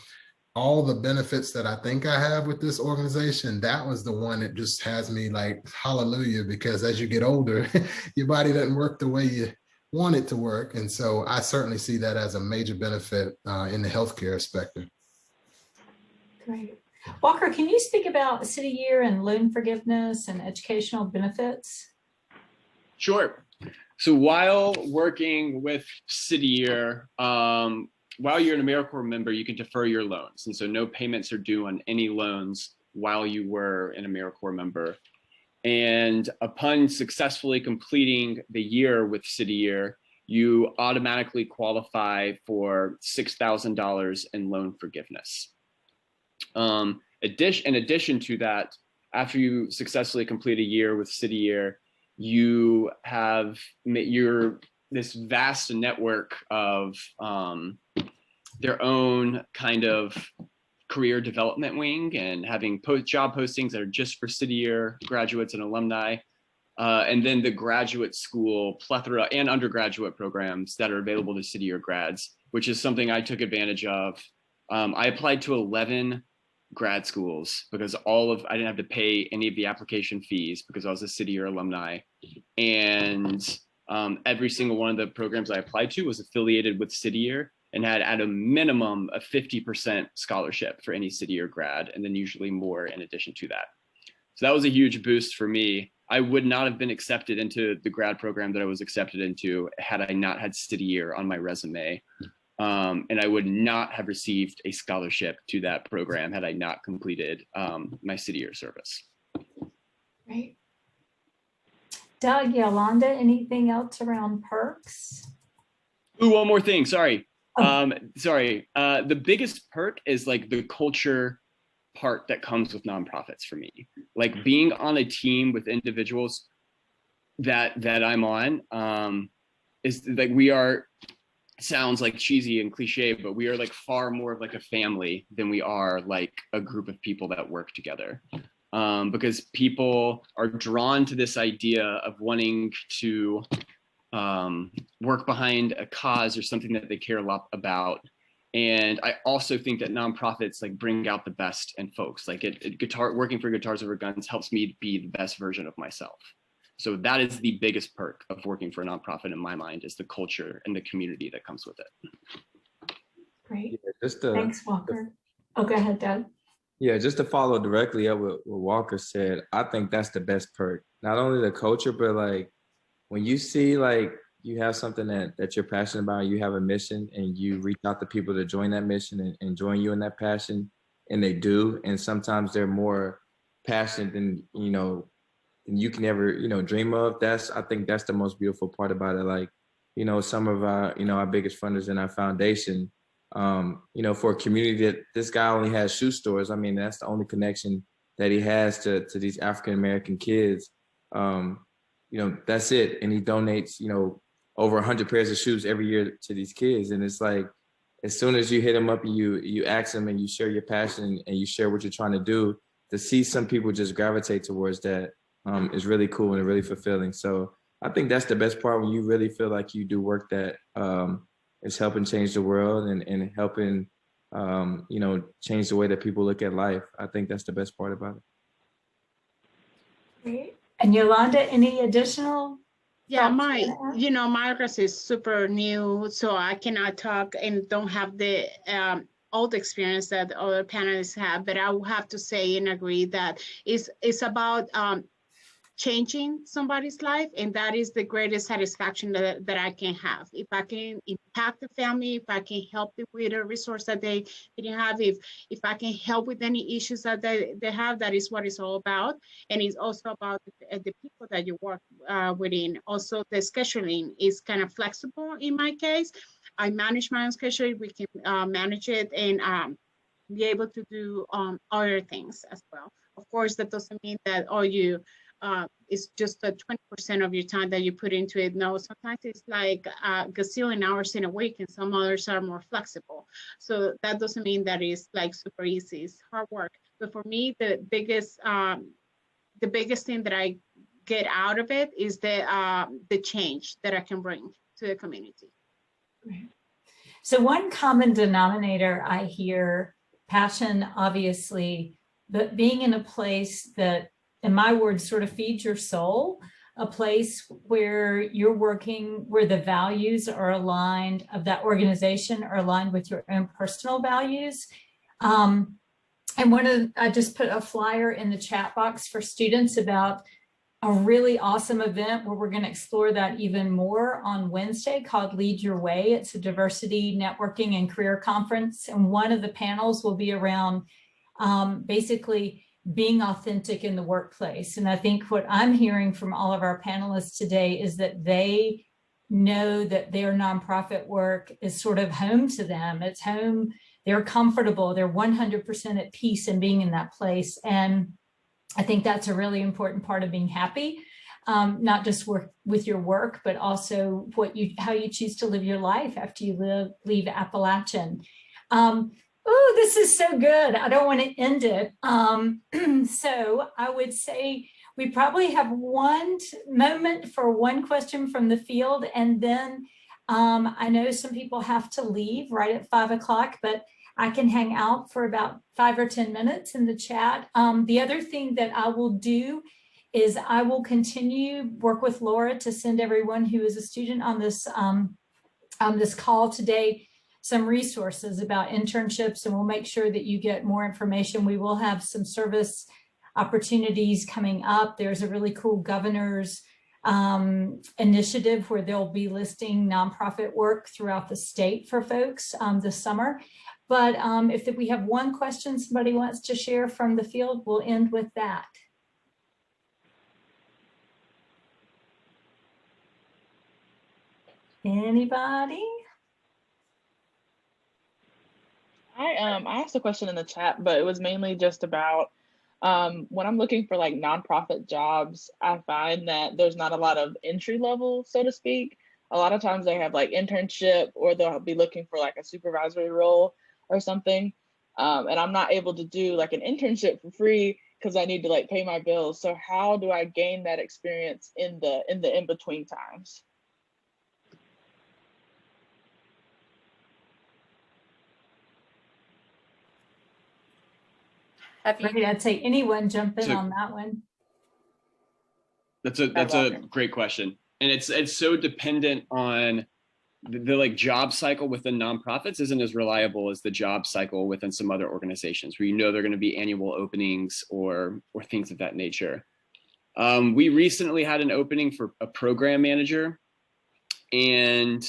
all the benefits that I think I have with this organization, that was the one that just has me like, hallelujah, because as you get older, your body doesn't work the way want it to work. And so I certainly see that as a major benefit in the healthcare sector. Great. Walker, can you speak about City Year and loan forgiveness and educational benefits? Sure. So while working with City Year, while you're an AmeriCorps member, you can defer your loans. And so no payments are due on any loans while you were an AmeriCorps member. And upon successfully completing the year with City Year, you automatically qualify for $6,000 in loan forgiveness. In addition to that, after you successfully complete a year with City Year, you have this vast network of their own kind of career development wing and having job postings that are just for City Year graduates and alumni, and then the graduate school plethora and undergraduate programs that are available to City Year grads, which is something I took advantage of. I applied to 11 grad schools because I didn't have to pay any of the application fees because I was a City Year alumni. And every single one of the programs I applied to was affiliated with City Year and had at a minimum a 50% scholarship for any City Year grad, and then usually more in addition to that. So that was a huge boost for me. I would not have been accepted into the grad program that I was accepted into had I not had City Year on my resume. And I would not have received a scholarship to that program had I not completed my City Year service. Right. Doug, Yolanda, anything else around perks? Ooh, one more thing, sorry. Oh. The biggest perk is like the culture part that comes with nonprofits for me. Like being on a team with individuals that I'm on is like sounds like cheesy and cliche, but we are like far more of like a family than we are like a group of people that work together. Because people are drawn to this idea of wanting to work behind a cause or something that they care a lot about. And I also think that nonprofits like bring out the best in folks. Like working for Guitars Over Guns helps me be the best version of myself. So that is the biggest perk of working for a nonprofit in my mind, is the culture and the community that comes with it. Great. Yeah, thanks, Walker. Oh, go ahead, Doug. Yeah, just to follow directly up what Walker said, I think that's the best perk. Not only the culture, but like when you see like you have something that you're passionate about, you have a mission, and you reach out to people to join that mission and join you in that passion, and they do. And sometimes they're more passionate than you can ever dream of. I think that's the most beautiful part about it. Like, some of our biggest funders in our foundation, for a community that this guy only has shoe stores. I mean, that's the only connection that he has to these African American kids. That's it. And he donates over 100 pairs of shoes every year to these kids. And it's like, as soon as you hit him up and you ask him and you share your passion and you share what you're trying to do, to see some people just gravitate towards that is really cool and really fulfilling. So I think that's the best part, when you really feel like you do work that is helping change the world and helping, change the way that people look at life. I think that's the best part about it. Great. And Yolanda, any additional? Yeah, my resume is super new, so I cannot talk and don't have the old experience that other panelists have, but I will have to say and agree that it's about changing somebody's life, and that is the greatest satisfaction that I can have. If I can impact the family, if I can help them with a resource that they didn't have, if I can help with any issues that they have, that is what it's all about. And it's also about the people that you work within. Also, the scheduling is kind of flexible in my case. I manage my own schedule. We can manage it and be able to do other things as well. Of course, that doesn't mean that it's just 20% of your time that you put into it. No, sometimes it's like a gazillion hours in a week, and some others are more flexible. So that doesn't mean that it's like super easy. It's hard work. But for me, the biggest thing that I get out of it is the change that I can bring to the community. So one common denominator I hear, passion, obviously, but being in a place that, in my words, sort of feeds your soul, a place where you're working, where the values are aligned of that organization are aligned with your own personal values. And I just put a flyer in the chat box for students about a really awesome event where we're going to explore that even more on Wednesday called Lead Your Way. It's a diversity, networking, and career conference. And one of the panels will be around basically being authentic in the workplace. And I think what I'm hearing from all of our panelists today is that they know that their nonprofit work is sort of home to them. It's home, they're comfortable, they're 100% at peace in being in that place. And I think that's a really important part of being happy, not just work with your work, but also how you choose to live your life after you leave Appalachian. Oh, this is so good. I don't want to end it. So I would say we probably have one moment for one question from the field. And then I know some people have to leave right at 5 o'clock, but I can hang out for about 5 or 10 minutes in the chat. The other thing that I will do is I will continue work with Laura to send everyone who is a student on this call today some resources about internships, and we'll make sure that you get more information. We will have some service opportunities coming up. There's a really cool governor's initiative where they'll be listing nonprofit work throughout the state for folks this summer. But if we have one question somebody wants to share from the field, we'll end with that. Anybody? I asked a question in the chat, but it was mainly just about when I'm looking for like nonprofit jobs, I find that there's not a lot of entry level, so to speak. A lot of times they have like internship, or they'll be looking for like a supervisory role or something. And I'm not able to do like an internship for free because I need to like pay my bills. So how do I gain that experience in the in-between times? Right, I'd say anyone jump in on that one. That's a great question. And it's so dependent on the like job cycle within nonprofits isn't as reliable as the job cycle within some other organizations where you know they're going to be annual openings or things of that nature. We recently had an opening for a program manager, and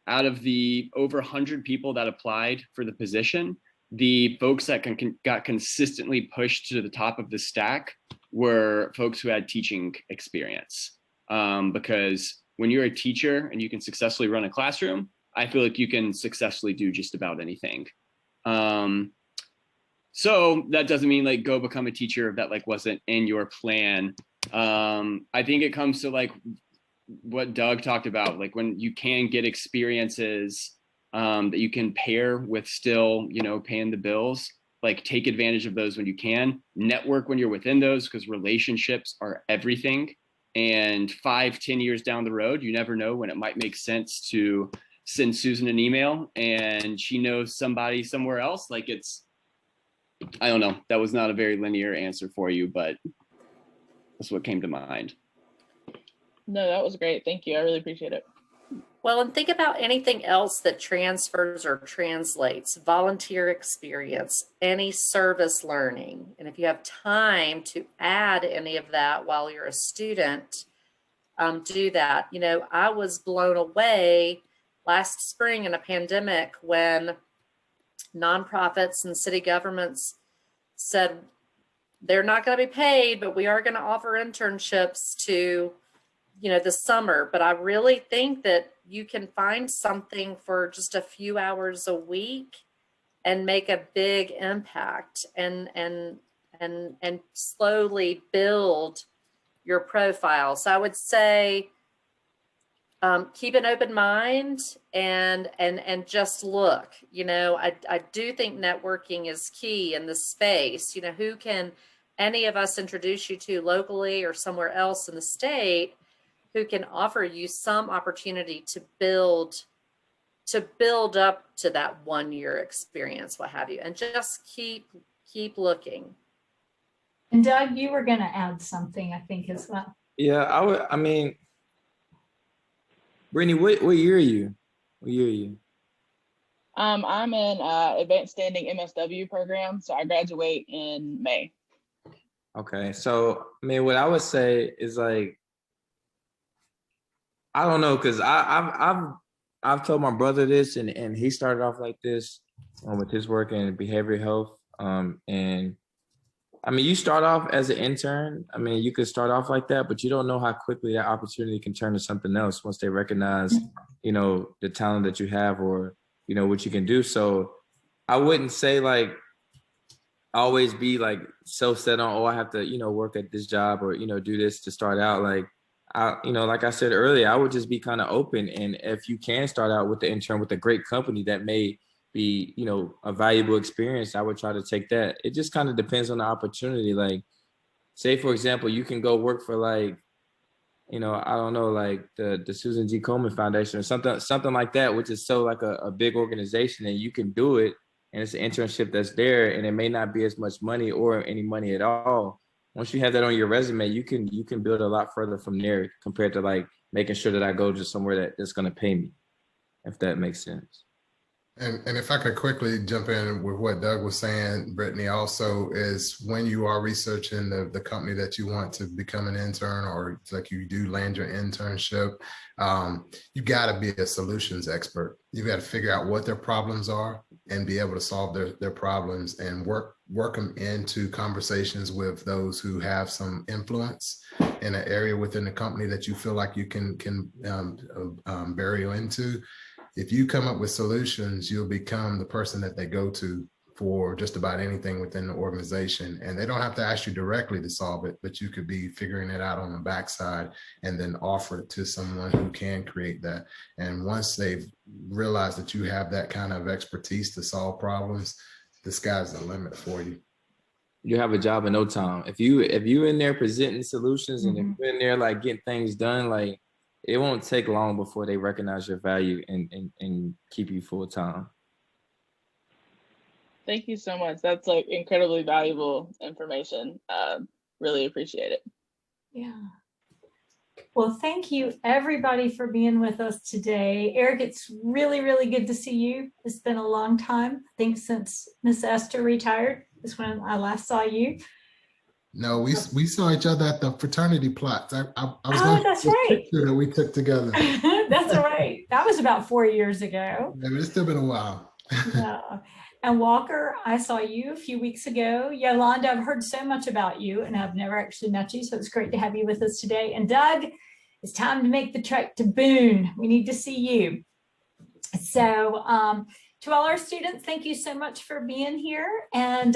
out of the over 100 people that applied for the position, the folks that got consistently pushed to the top of the stack were folks who had teaching experience. Because when you're a teacher and you can successfully run a classroom, I feel like you can successfully do just about anything. So that doesn't mean like go become a teacher if that like wasn't in your plan. I think it comes to like what Doug talked about, like when you can get experiences that you can pair with still, you know, paying the bills, like take advantage of those when you can. Network when you're within those, because relationships are everything. And 5-10 years down the road, you never know when it might make sense to send Susan an email and she knows somebody somewhere else. Like I don't know, that was not a very linear answer for you, but that's what came to mind. No, that was great. Thank you. I really appreciate it. Well, and think about anything else that transfers or translates, volunteer experience, any service learning. And if you have time to add any of that while you're a student, do that. You know, I was blown away last spring in a pandemic when nonprofits and city governments said they're not going to be paid, but we are going to offer internships to, you know, the summer. But I really think that you can find something for just a few hours a week and make a big impact and slowly build your profile. So I would say keep an open mind and just look. You know, I do think networking is key in this space. You know, who can any of us introduce you to locally or somewhere else in the state who can offer you some opportunity to build up to that 1 year experience, what have you, and just keep looking. And Doug, you were going to add something, I think, as well. Yeah, I mean, Brittany, what year are you? What year are you? I'm in advanced standing MSW program, so I graduate in May. Okay, so I mean, what I would say is like, I don't know, cause I've told my brother this, and he started off like this with his work in behavioral health. And I mean, you start off as an intern. I mean, you could start off like that, but you don't know how quickly that opportunity can turn to something else once they recognize, you know, the talent that you have, or you know what you can do. So I wouldn't say like always be like so set on, oh, I have to, you know, work at this job or, you know, do this to start out. Like, you know, like I said earlier, I would just be kind of open. And if you can start out with the intern with a great company that may be, you know, a valuable experience, I would try to take that. It just kind of depends on the opportunity. Like, say, for example, you can go work for like, you know, I don't know, like the Susan G. Komen Foundation or something like that, which is so like a big organization, and you can do it. And it's an internship that's there, and it may not be as much money or any money at all. Once you have that on your resume, you can build a lot further from there compared to like making sure that I go to somewhere that's going to pay me, if that makes sense. And if I could quickly jump in with what Doug was saying, Brittany, also is when you are researching the company that you want to become an intern, or like you do land your internship, you got to be a solutions expert. You got to figure out what their problems are and be able to solve their problems, and work them into conversations with those who have some influence in an area within the company that you feel like you can bury into. If you come up with solutions, you'll become the person that they go to for just about anything within the organization. And they don't have to ask you directly to solve it, but you could be figuring it out on the backside and then offer it to someone who can create that. And once they've realized that you have that kind of expertise to solve problems, the sky's the limit for you. You have a job in no time. If you in there presenting solutions, and if you're in there like getting things done, like it won't take long before they recognize your value and keep you full time. Thank you so much. That's like incredibly valuable information. Really appreciate it. Yeah. Well, thank you everybody for being with us today. Eric, it's really, really good to see you. It's been a long time, I think, since Miss Esther retired. Is when I last saw you. No, we saw each other at the fraternity plots. I was Oh, that's right. Picture that we took together. That's right. That was about 4 years ago. Yeah, but it's still been a while. Yeah. And Walker, I saw you a few weeks ago. Yolanda, I've heard so much about you, and I've never actually met you, so it's great to have you with us today. And Doug, it's time to make the trek to Boone. We need to see you. So to all our students, thank you so much for being here. And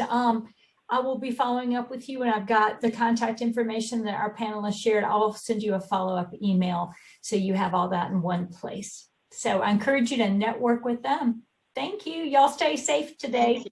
I will be following up with you, and I've got the contact information that our panelists shared. I'll send you a follow-up email so you have all that in one place. So I encourage you to network with them. Thank you. Y'all stay safe today.